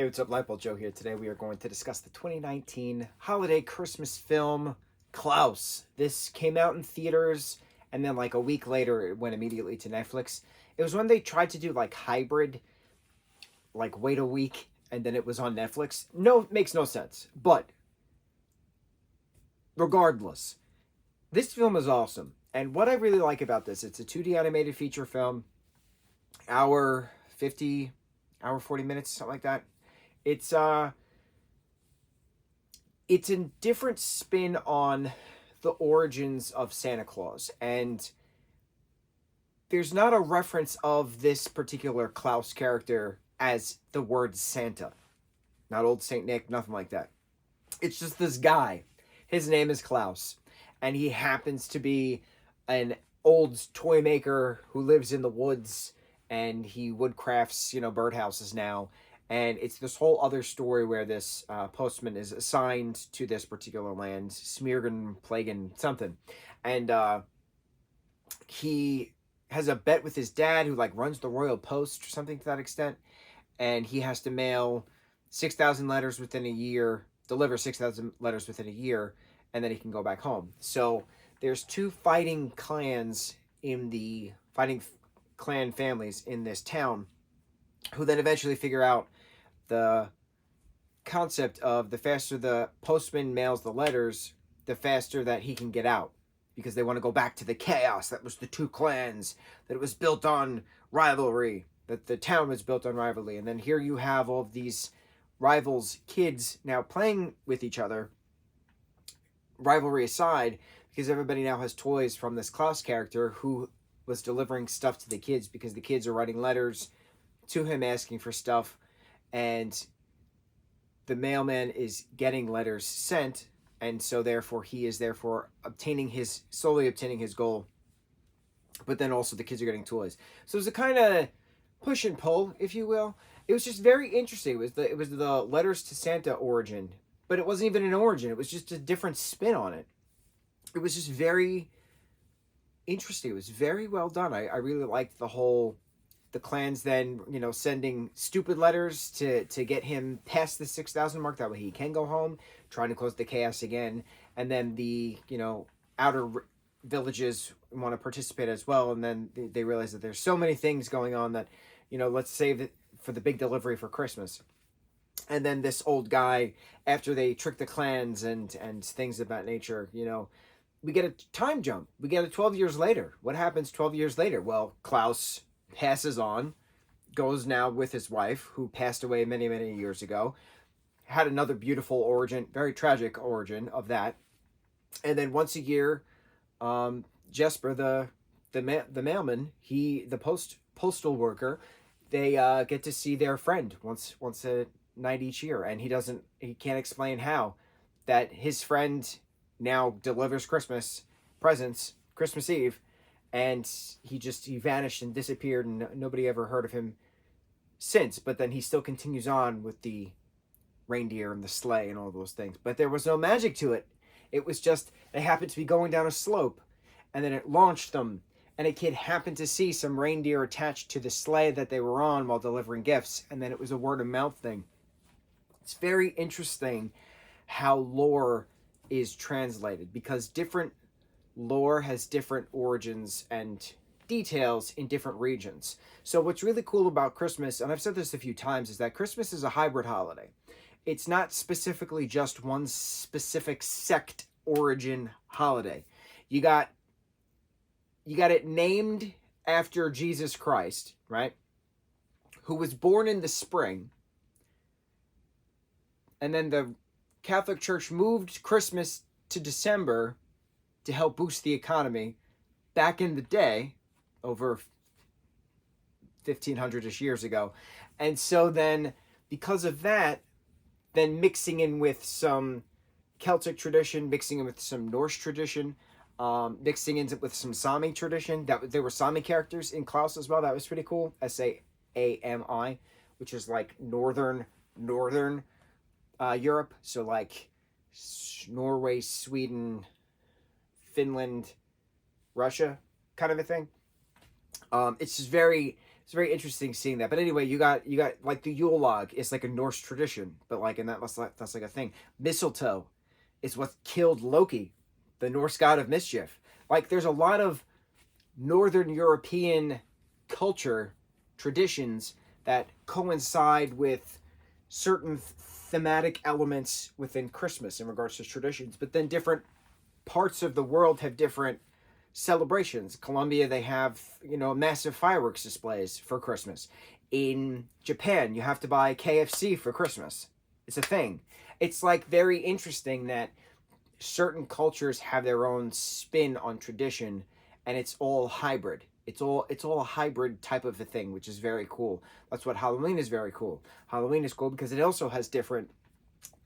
Hey, what's up? Lightboltjoe here. Today we are going to discuss the 2019 holiday Christmas film, Klaus. This came out in theaters, and then like a week later it went immediately to Netflix. It was when they tried to do like hybrid, like wait a week, and then it was on Netflix. No, it makes no sense. But regardless, this film is awesome. And what I really like about this, it's a 2D animated feature film, hour 50, hour 40 minutes, something like that. It's it's a different spin on the origins of Santa Claus, and there's not a reference of this particular Klaus character as the word Santa. Not old Saint Nick, nothing like that. It's just this guy. His name is Klaus, and he happens to be an old toy maker who lives in the woods, and he woodcrafts, birdhouses now. And it's this whole other story where this postman is assigned to this particular land, Smeargan, Plagan, something. And he has a bet with his dad, who like runs the Royal Post or something to that extent. And he has to mail 6,000 letters within a year, deliver 6,000 letters within a year, and then he can go back home. So there's two fighting clans fighting clan families in this town, who then eventually figure out the concept of the faster the postman mails the letters, the faster that he can get out, because they want to go back to the chaos that was the two clans, that it was built on rivalry, that the town was built on rivalry. And then here you have all of these rivals kids now playing with each other, rivalry aside, because everybody now has toys from this Klaus character who was delivering stuff to the kids, because the kids are writing letters to him asking for stuff, and the mailman is getting letters sent, and so therefore he is slowly obtaining his goal. But then also the kids are getting toys, so it's a kind of push and pull, if you will. It was just very interesting. It was the letters to Santa origin, but it wasn't even an origin. It was just a different spin on it. It was just very interesting. It was very well done. I really liked the clans then, sending stupid letters to get him past the 6,000 mark. That way he can go home, trying to close the chaos again. And then the, outer villages want to participate as well. And then they realize that there's so many things going on that, let's save it for the big delivery for Christmas. And then this old guy, after they trick the clans and things of that nature, we get a time jump. We get it 12 years later. What happens 12 years later? Well, Klaus passes on, goes now with his wife, who passed away many, many years ago. Had another beautiful origin, very tragic origin of that. And then once a year, Jesper, the mailman, the postal worker, they get to see their friend once a night each year, and he can't explain how that his friend now delivers Christmas presents Christmas Eve, and he vanished and disappeared, and nobody ever heard of him since. But then he still continues on with the reindeer and the sleigh and all those things, but there was no magic to it. It was just they happened to be going down a slope, and then it launched them, and a kid happened to see some reindeer attached to the sleigh that they were on while delivering gifts, and then it was a word of mouth thing. It's very interesting how lore is translated, because different lore has different origins and details in different regions. So what's really cool about Christmas, and I've said this a few times, is that Christmas is a hybrid holiday. It's not specifically just one specific sect origin holiday. You got it named after Jesus Christ, right? Who was born in the spring. And then the Catholic Church moved Christmas to December to help boost the economy back in the day, over 1,500-ish years ago. And so then, because of that, then mixing in with some Celtic tradition, mixing in with some Norse tradition, mixing in with some Sami tradition. There were Sami characters in Klaus as well. That was pretty cool. Sami, which is like northern Europe. So like Norway, Sweden, Finland, Russia kind of a thing. It's just very it's very interesting seeing that. But anyway, you got like the Yule log. It's like a Norse tradition, but like and that's like a thing. Mistletoe is what killed Loki, the Norse god of mischief. Like there's a lot of Northern European culture traditions that coincide with certain thematic elements within Christmas in regards to traditions, but then different parts of the world have different celebrations. Colombia, they have, massive fireworks displays for Christmas. In Japan, you have to buy KFC for Christmas. It's a thing. It's like very interesting that certain cultures have their own spin on tradition, and it's all hybrid. It's all a hybrid type of a thing, which is very cool. That's what Halloween is very cool. Halloween is cool because it also has different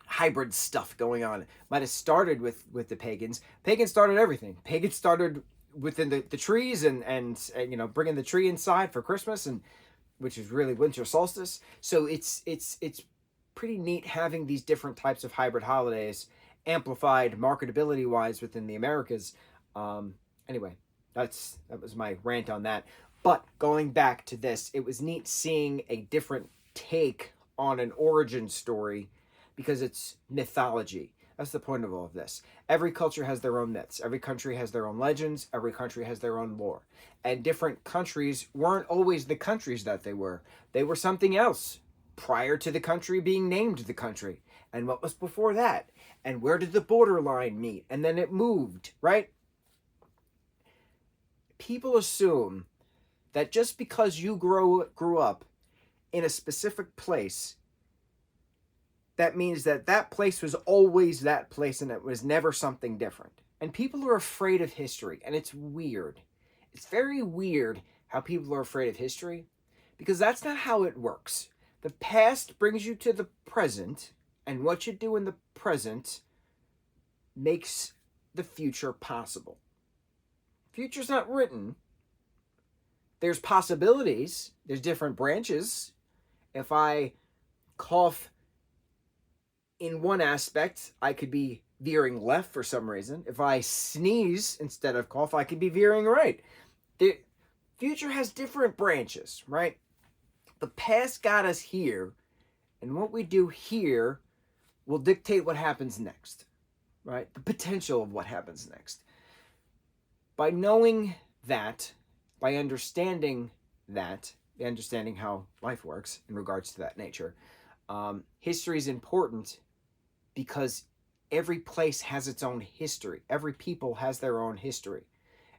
hybrid stuff going on. It might have started with the pagans. Pagans started everything. Pagans started within the trees and bringing the tree inside for Christmas, and which is really winter solstice. So it's pretty neat having these different types of hybrid holidays amplified marketability wise within the Americas. Anyway, that was my rant on that. But going back to this, it was neat seeing a different take on an origin story because it's mythology. That's the point of all of this. Every culture has their own myths. Every country has their own legends. Every country has their own lore. And different countries weren't always the countries that they were. They were something else prior to the country being named the country. And what was before that? And where did the borderline meet? And then it moved, right? People assume that just because you grew up in a specific place, that means that that place was always that place and it was never something different. And people are afraid of history, and it's weird. It's very weird how people are afraid of history because that's not how it works. The past brings you to the present, and what you do in the present makes the future possible. Future's not written. There's possibilities. There's different branches. If I cough in one aspect, I could be veering left for some reason. If I sneeze instead of cough, I could be veering right. The future has different branches, right? The past got us here, and what we do here will dictate what happens next, right? The potential of what happens next. By knowing that, by understanding that, understanding how life works in regards to that nature, history is important because every place has its own history. Every people has their own history.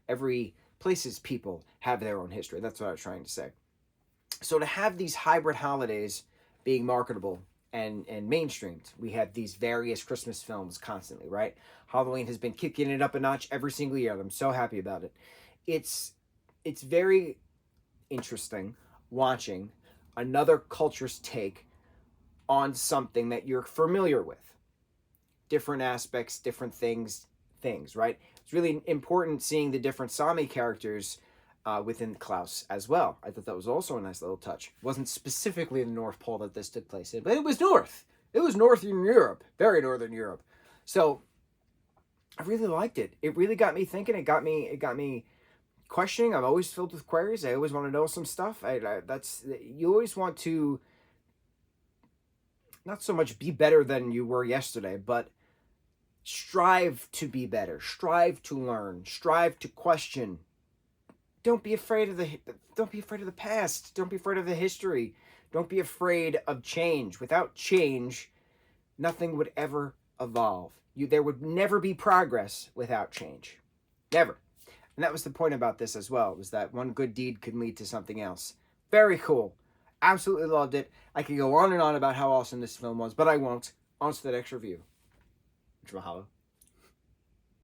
Every place's people have their own history. That's what I was trying to say. So to have these hybrid holidays being marketable and mainstreamed, we have these various Christmas films constantly, right? Halloween has been kicking it up a notch every single year. I'm so happy about it. It's very interesting watching another culture's take on something that you're familiar with. Different aspects, different things, right? It's really important seeing the different Sami characters within Klaus as well. I thought that was also a nice little touch. It wasn't specifically the North Pole that this took place in, but it was north. It was Northern Europe, very Northern Europe. So I really liked it. It really got me thinking. It got me questioning. I'm always filled with queries. I always want to know some stuff. You always want to not so much be better than you were yesterday, but strive to be better. Strive to learn. Strive to question. Don't be afraid of the past. Don't be afraid of the history. Don't be afraid of change. Without change, nothing would ever evolve. There would never be progress without change. Never. And that was the point about this as well, was that one good deed could lead to something else. Very cool. Absolutely loved it. I could go on and on about how awesome this film was, but I won't. On to the next review. Mahalo.